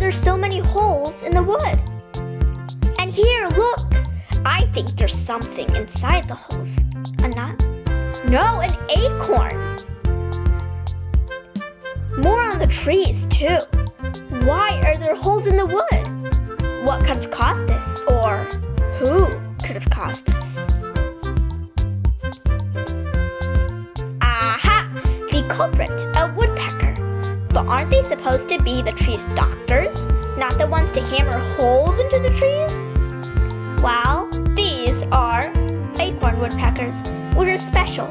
there so many holes in the wood? And here, look! I think there's something inside the holes. A nut? No, an acorn! More on the trees, too. Why are there holes in the wood? What could have caused this? Or who could have caused this? Aha! The culprit, a woodpecker. But aren't they supposed to be the tree's doctors, not the ones to hammer holes into the trees? Well, these are acorn woodpeckers, which are special,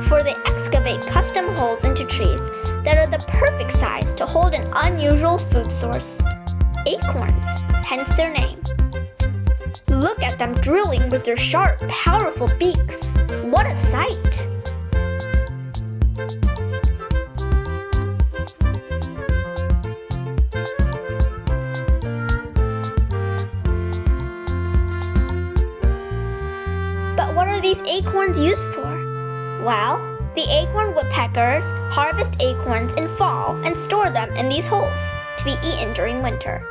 for they excavate custom holes into trees that are the perfect size to hold an unusual food source, acorns, hence their name. Look at them drilling with their sharp, powerful beaks. What a sight! But what are these acorns used for? Well, the acorn woodpeckers harvest acorns in fall and store them in these holes to be eaten during winter.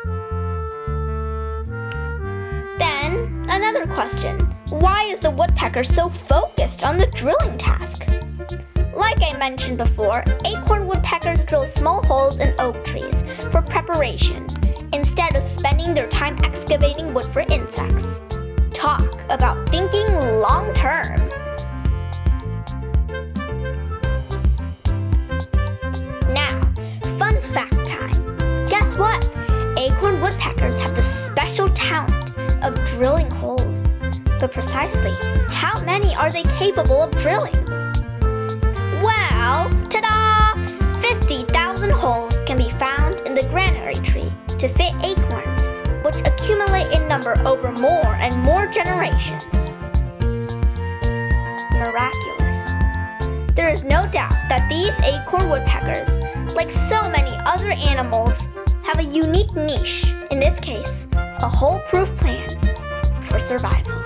Then, another question. Why is the woodpecker so focused on the drilling task? Like I mentioned before, acorn woodpeckers drill small holes in oak trees for preparation, instead of spending their time excavating wood for insects. Talk about thinking long term. Now, fun fact time. Guess what? Acorn woodpeckers have the special talent of drilling holes. But precisely, how many are they capable of drilling? Well, ta-da! 50,000 holes can be found in the granary tree to fit acorns, which accumulate in number over more and more generations. Miraculous. There is no doubt that these acorn woodpeckers, like so many other animals, have a unique niche, in this case, a hole-proof plan for survival.